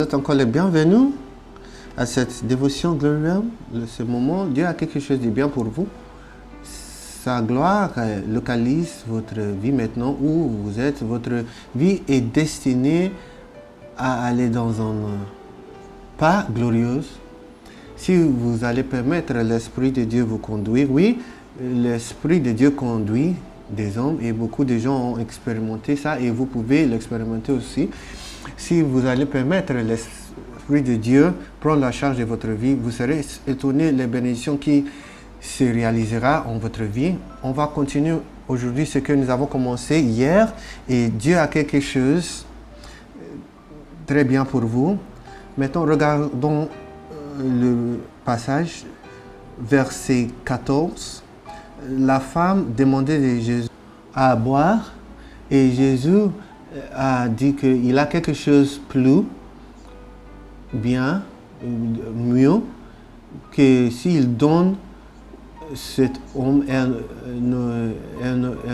Vous êtes encore les bienvenus à cette dévotion glorieuse, ce moment. Dieu a quelque chose de bien pour vous. Sa gloire localise votre vie maintenant où vous êtes. Votre vie est destinée à aller dans un pas glorieux. Si vous allez permettre l'Esprit de Dieu vous conduire, oui, l'Esprit de Dieu conduit des hommes et beaucoup de gens ont expérimenté ça et vous pouvez l'expérimenter aussi. Si vous allez permettre l'Esprit de Dieu prendre la charge de votre vie, vous serez étonné des bénédictions qui se réalisera en votre vie. On va continuer aujourd'hui ce que nous avons commencé hier et Dieu a quelque chose très bien pour vous. Maintenant, regardons le passage, verset 14. La femme demandait de Jésus à boire et Jésus a dit qu'il a quelque chose plus bien, mieux, que s'il donne cet homme, elle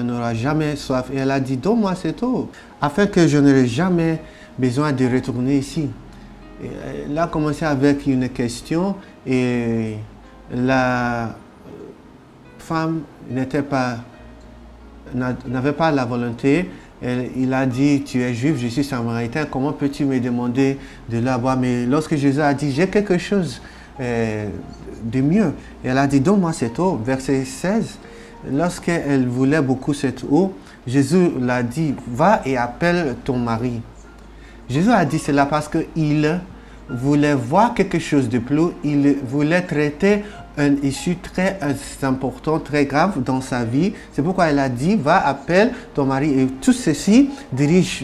n'aura jamais soif. Et elle a dit, donne-moi cette eau, afin que je n'aurai jamais besoin de retourner ici. Et elle a commencé avec une question et la femme n'avait pas la volonté. Il a dit, tu es juif, je suis samaritain, comment peux-tu me demander de la boire? Mais lorsque Jésus a dit, j'ai quelque chose de mieux, elle a dit, donne-moi cette eau. Verset 16, lorsqu'elle voulait beaucoup cette eau, Jésus l'a dit, va et appelle ton mari. Jésus a dit cela parce qu'il voulait voir quelque chose de plus, il voulait traiter un issue très important, très grave dans sa vie. C'est pourquoi elle a dit, va, appelle ton mari. Et tout ceci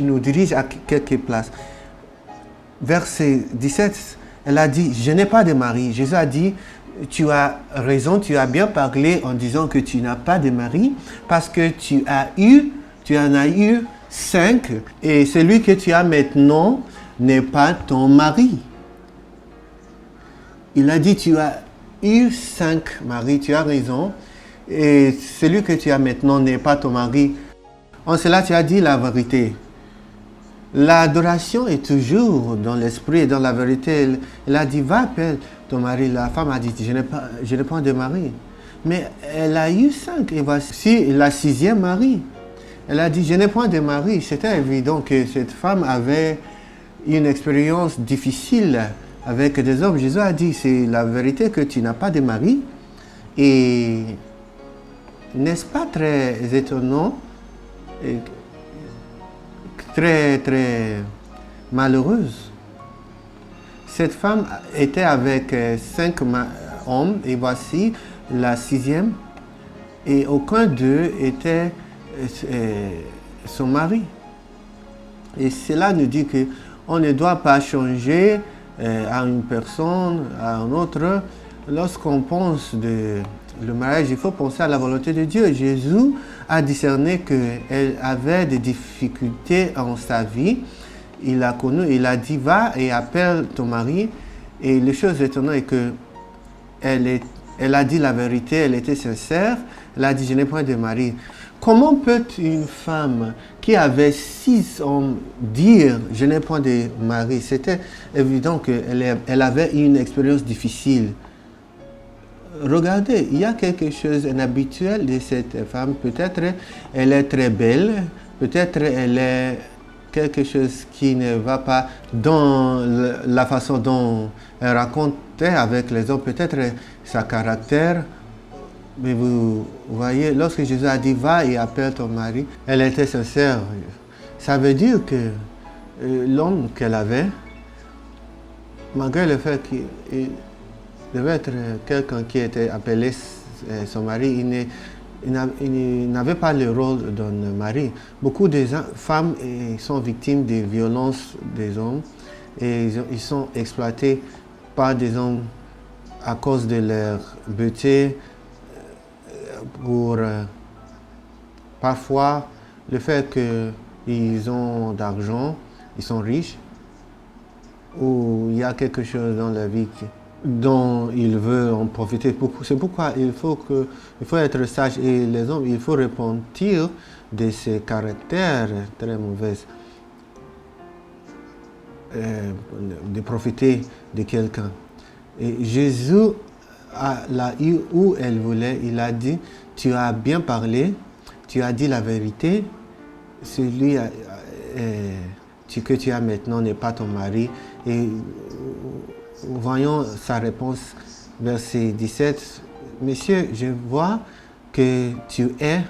nous dirige à quelques places. Verset 17, elle a dit, je n'ai pas de mari. Jésus a dit, tu as raison, tu as bien parlé en disant que tu n'as pas de mari parce que tu en as eu 5 et celui que tu as maintenant n'est pas ton mari. Il a dit, tu as eu 5 maris, tu as raison, et celui que tu as maintenant n'est pas ton mari. En cela, tu as dit la vérité. L'adoration est toujours dans l'esprit et dans la vérité. Elle a dit, va, appelle ton mari. La femme a dit, je n'ai pas de mari. Mais elle a eu 5, et voici la 6e mari. Elle a dit, je n'ai pas de mari. C'était évident que cette femme avait une expérience difficile avec des hommes. Jésus a dit, c'est la vérité que tu n'as pas de mari. Et n'est-ce pas très étonnant, et très, très malheureuse? Cette femme était avec 5 hommes et voici la 6e et aucun d'eux était son mari. Et cela nous dit qu'on ne doit pas changer à une personne, à un autre. Lorsqu'on pense le mariage, il faut penser à la volonté de Dieu. Jésus a discerné qu'elle avait des difficultés en sa vie. Il l'a connu, il a dit, va et appelle ton mari. Et les choses étonnantes est que elle a dit la vérité, elle était sincère. Elle a dit, je n'ai point de mari. Comment peut une femme qui avait 6 hommes dire « je n'ai point de mari » C'était évident qu'elle avait une expérience difficile. Regardez, il y a quelque chose d'inhabituel de cette femme. Peut-être elle est très belle, peut-être elle est quelque chose qui ne va pas dans la façon dont elle racontait avec les hommes, peut-être sa caractère. Mais vous voyez, lorsque Jésus a dit, va et appelle ton mari, elle était sincère. Ça veut dire que l'homme qu'elle avait, malgré le fait qu'il devait être quelqu'un qui était appelé son mari, il n'avait pas le rôle d'un mari. Beaucoup de femmes sont victimes des violences des hommes et ils sont exploités par des hommes à cause de leur beauté, pour parfois le fait qu'ils ont d'argent, ils sont riches, ou il y a quelque chose dans la vie dont ils veulent en profiter. C'est pourquoi il faut être sage et les hommes, il faut repentir de ces caractères très mauvais. de profiter de quelqu'un. Et Jésus, là où elle voulait, il a dit, tu as bien parlé, tu as dit la vérité, celui que tu as maintenant n'est pas ton mari. Et voyons sa réponse, verset 17. Monsieur, je vois que tu es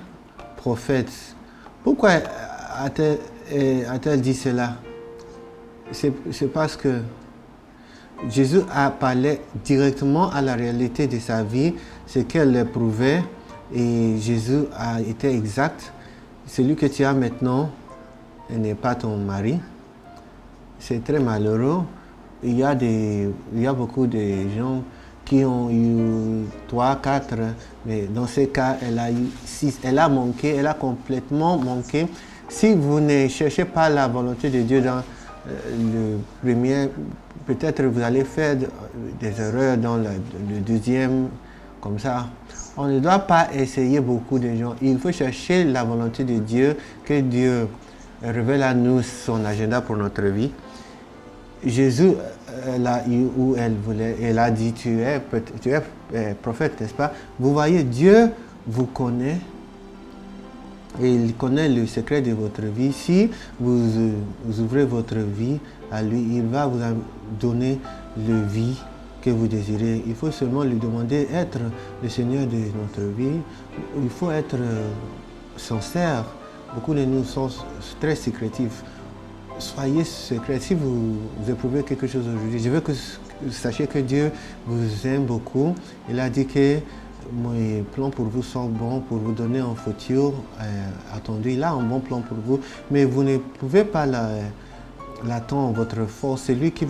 prophète. Pourquoi a-t-elle dit cela? C'est parce que Jésus a parlé directement à la réalité de sa vie, ce qu'elle éprouvait, et Jésus a été exact. Celui que tu as maintenant n'est pas ton mari. C'est très malheureux. Il y a beaucoup de gens qui ont eu 3, 4, mais dans ce cas, elle a eu 6. Elle a manqué, elle a complètement manqué. Si vous ne cherchez pas la volonté de Dieu dans le premier, peut-être vous allez faire des erreurs dans le deuxième, comme ça. On ne doit pas essayer beaucoup de gens. Il faut chercher la volonté de Dieu, que Dieu révèle à nous son agenda pour notre vie. Jésus, là où elle voulait, elle a dit, tu es prophète, n'est-ce pas? Vous voyez, Dieu vous connaît et il connaît le secret de votre vie. Si vous ouvrez votre vie à lui, il va vous donner la vie que vous désirez. Il faut seulement lui demander d'être le Seigneur de notre vie. Il faut être sincère. Beaucoup de nous sont très sécrétifs. Soyez secrets. Si vous éprouvez quelque chose aujourd'hui, je veux que vous sachiez que Dieu vous aime beaucoup. Il a dit que mes plans pour vous sont bons, pour vous donner un futur attendu. Il a un bon plan pour vous, mais vous ne pouvez pas l'attendre, votre force. C'est lui qui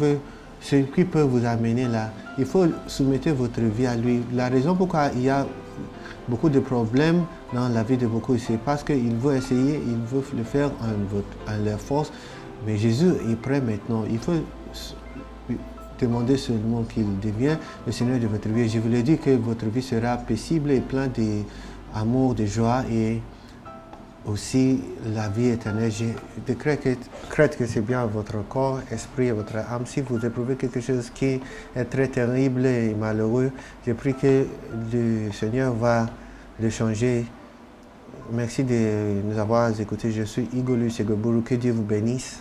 peut vous amener là. Il faut soumettre votre vie à lui. La raison pourquoi il y a beaucoup de problèmes dans la vie de beaucoup, c'est parce qu'il veut essayer, il veut le faire en leur force. Mais Jésus est prêt maintenant. Il faut demander seulement qu'il devienne le Seigneur de votre vie. Je vous l'ai dit que votre vie sera paisible et pleine d'amour, de joie et aussi la vie éternelle. Je décrète que c'est bien votre corps, esprit et votre âme. Si vous éprouvez quelque chose qui est très terrible et malheureux, je prie que le Seigneur va le changer. Merci de nous avoir écoutés. Je suis Igor Lusegobourou. Que Dieu vous bénisse.